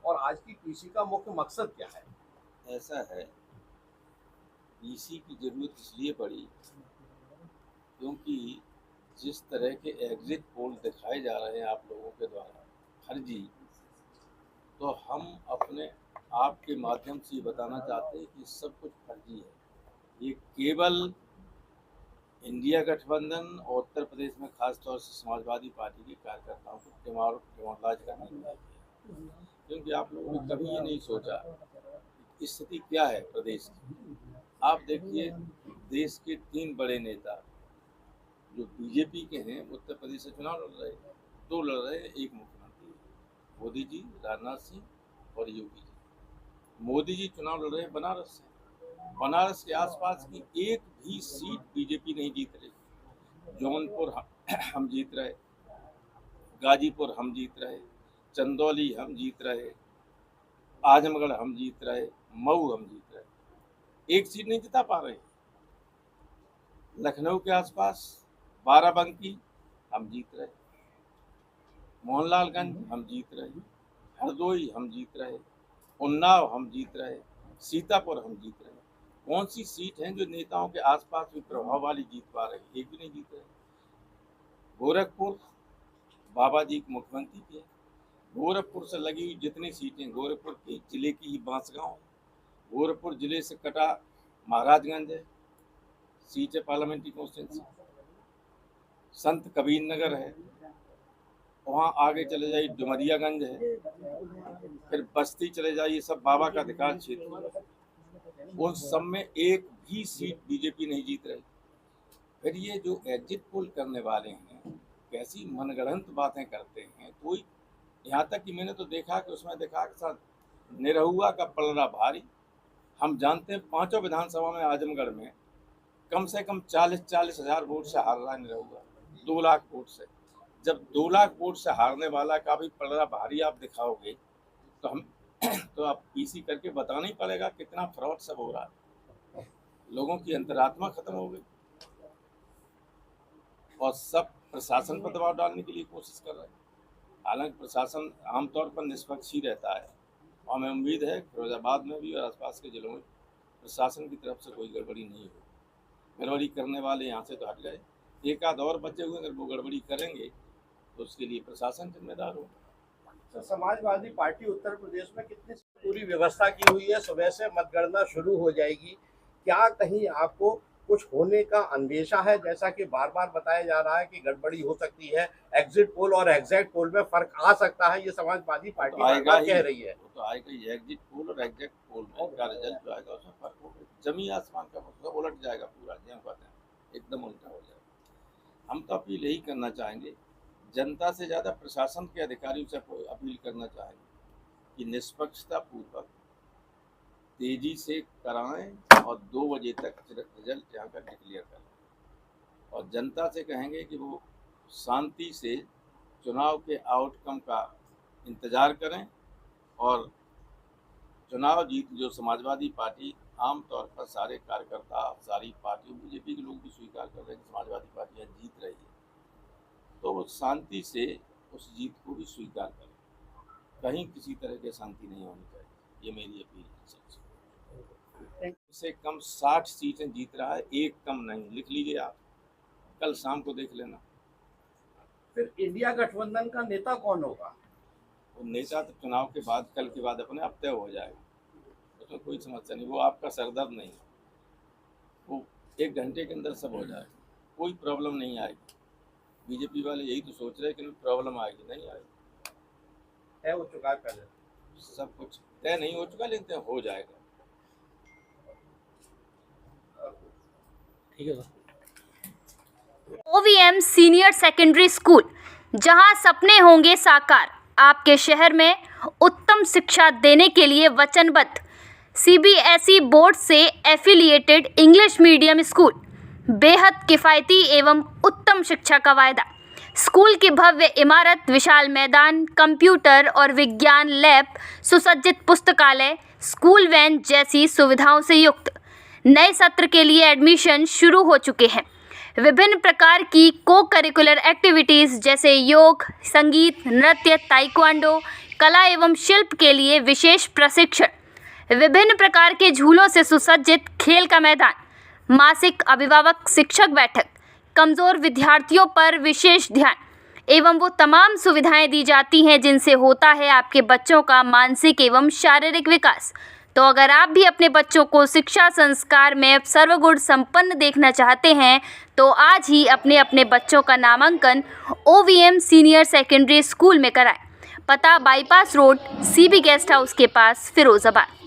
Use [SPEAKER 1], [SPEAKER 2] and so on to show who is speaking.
[SPEAKER 1] और आज की पीसी का मुख्य मकसद क्या है?
[SPEAKER 2] ऐसा है, पीसी की जरूरत इसलिए पड़ी क्योंकि जिस तरह के एग्जिट पोल दिखाए जा रहे हैं आप लोगों के द्वारा फर्जी, तो हम अपने आप के माध्यम से ये बताना चाहते हैं कि सब कुछ फर्जी है। ये केवल इंडिया गठबंधन और उत्तर प्रदेश में खासतौर से समाजवादी पार्टी के कार्यकर्ताओं को टिमोरलाज करने के लिए, क्योंकि आप लोगों ने कभी ये नहीं सोचा कि स्थिति क्या है प्रदेश की। आप देखिए, देश के 3 बड़े नेता जो बीजेपी के हैं उत्तर प्रदेश से चुनाव लड़ रहे हैं, 2 लड़ रहे हैं, 1 मुख्यमंत्री है, मोदी जी, राजनाथ सिंह और योगी जी। मोदी जी चुनाव लड़ रहे हैं बनारस से, बनारस के आसपास की एक भी सीट बीजेपी नहीं जीत रही। जौनपुर हम जीत रहे, गाजीपुर हम जीत रहे, चंदौली हम जीत रहे, आजमगढ़ हम जीत रहे, मऊ हम जीत रहे, एक सीट नहीं जिता पा रहे। लखनऊ के आसपास बाराबंकी हम जीत रहे, मोहनलालगंज हम जीत रहे, हरदोई हम जीत रहे, उन्नाव हम जीत रहे, सीतापुर हम जीत रहे। कौन सी सीट हैं जो नेताओं के आसपास भी प्रभाव वाली जीत पा रही? एक भी नहीं जीत रहे। गोरखपुर बाबा जी मुख्यमंत्री के, गोरखपुर से लगी हुई जितनी सीटें, गोरखपुर के जिले की ही बांसगांव, गोरखपुर जिले से कटा महाराजगंज है, सीट है पार्लियामेंट्री कॉन्स्टिट्यूंसी, संत कबीर नगर है, वहाँ आगे चले जाइए डुमरियागंज है, फिर बस्ती चले जाइए, सब बाबा का अधिकार क्षेत्र है। उन सब में एक भी सीट बीजेपी नहीं जीत रही। फिर ये जो एग्जिट पोल करने वाले हैं कैसी मनगढ़ंत बातें करते हैं। कोई यहाँ तक कि मैंने तो देखा कि उसमें देखा कि साथ निरहुआ का पलड़ा भारी। हम जानते हैं 5 विधानसभा में आजमगढ़ में कम से कम 40 हज़ार वोट से हार रहा है निरहुआ, 2 लाख वोट से। जब 2 लाख वोट से हारने वाला का भी पलड़ा भारी आप दिखाओगे तो हम तो आप पीसी करके बताना ही पड़ेगा कितना फ्रॉड सब हो रहा है। लोगों की अंतरात्मा खत्म हो गई और सब प्रशासन पर दबाव डालने के लिए कोशिश कर रहे हैं। हालांकि प्रशासन आमतौर पर निष्पक्ष ही रहता है और हमें उम्मीद है फिरोजाबाद में भी और आसपास के जिलों में प्रशासन की तरफ से कोई गड़बड़ी नहीं हो। गड़बड़ी करने वाले यहाँ से तो हट गए, एक आध और बचे हुए, अगर वो गड़बड़ी करेंगे तो उसके लिए प्रशासन जिम्मेदार होगा।
[SPEAKER 1] समाजवादी पार्टी उत्तर प्रदेश में कितनी पूरी व्यवस्था की हुई है, सुबह से मतगणना शुरू हो जाएगी, क्या कहीं आपको कुछ होने का अंदेशा है? जैसा कि बार बार बताया जा रहा है कि गड़बड़ी हो सकती है, एग्जिट पोल और एग्जैक्ट पोल में फर्क आ सकता है, ये समाजवादी पार्टी कह रही है।
[SPEAKER 2] तो आएगा ही, एग्जिट पोल और एग्जैक्ट पोल में का रिजल्ट जो आएगा उसमें फर्क होगा, जमीन आसमान का मतलब उलट जाएगा पूरा, जैन कहते हैं एकदम उल्टा हो जाएगा। हम तो अपील यही करना चाहेंगे, जनता से ज़्यादा प्रशासन के अधिकारियों से अपील करना चाहेंगे कि निष्पक्षता पूर्वक तेजी से कराएं और 2 बजे तक रिजल्ट यहाँ का डिक्लेयर करें। और जनता से कहेंगे कि वो शांति से चुनाव के आउटकम का इंतज़ार करें और चुनाव जीत जो समाजवादी पार्टी आमतौर पर सारे कार्यकर्ता, सारी पार्टियों, बीजेपी के लोग भी स्वीकार कर रहे हैं कि समाजवादी पार्टियाँ जीत रही है, तो वो शांति से उस जीत को भी स्वीकार करें। कहीं किसी तरह की शांति नहीं होनी चाहिए, ये मेरी अपील है सबसे। से कम 60 सीटें जीत रहा है, एक कम नहीं, लिख लीजिए आप, कल शाम को देख लेना।
[SPEAKER 1] फिर इंडिया गठबंधन का नेता कौन होगा?
[SPEAKER 2] वो नेता तो चुनाव के बाद, कल के बाद अपने आप तय हो जाएगा, उसमें कोई समस्या नहीं, वो आपका सरदर्द नहीं है, वो 1 घंटे के अंदर सब हो जाएगा, कोई प्रॉब्लम नहीं आएगी। बीजेपी वाले यही तो सोच रहे हैं कि प्रॉब्लम आएगी, नहीं आएगी।
[SPEAKER 1] तय हो चुका है पहले,
[SPEAKER 2] सब कुछ तय नहीं हो चुका लेकिन हो जाएगा।
[SPEAKER 1] ठीक है।
[SPEAKER 3] OVM सीनियर सेकेंडरी स्कूल, जहां सपने होंगे साकार, आपके शहर में उत्तम शिक्षा देने के लिए वचनबद्ध। CBSE बोर्ड से एफिलिएटेड इंग्लिश मीडियम स्कूल, बेहद किफ़ायती एवं उत्तम शिक्षा का वायदा। स्कूल की भव्य इमारत, विशाल मैदान, कंप्यूटर और विज्ञान लैब, सुसज्जित पुस्तकालय, स्कूल वैन जैसी सुविधाओं से युक्त। नए सत्र के लिए एडमिशन शुरू हो चुके हैं। विभिन्न प्रकार की को करिकुलर एक्टिविटीज़ जैसे योग, संगीत, नृत्य, ताइक्वांडो, कला एवं शिल्प के लिए विशेष प्रशिक्षण, विभिन्न प्रकार के झूलों से सुसज्जित खेल का मैदान, मासिक अभिभावक शिक्षक बैठक, कमज़ोर विद्यार्थियों पर विशेष ध्यान एवं वो तमाम सुविधाएं दी जाती हैं जिनसे होता है आपके बच्चों का मानसिक एवं शारीरिक विकास। तो अगर आप भी अपने बच्चों को शिक्षा संस्कार में सर्वगुण संपन्न देखना चाहते हैं तो आज ही अपने अपने बच्चों का नामांकन OVM सीनियर सेकेंडरी स्कूल में कराएं। पता bypass road CB guest house के पास, फिरोजाबाद।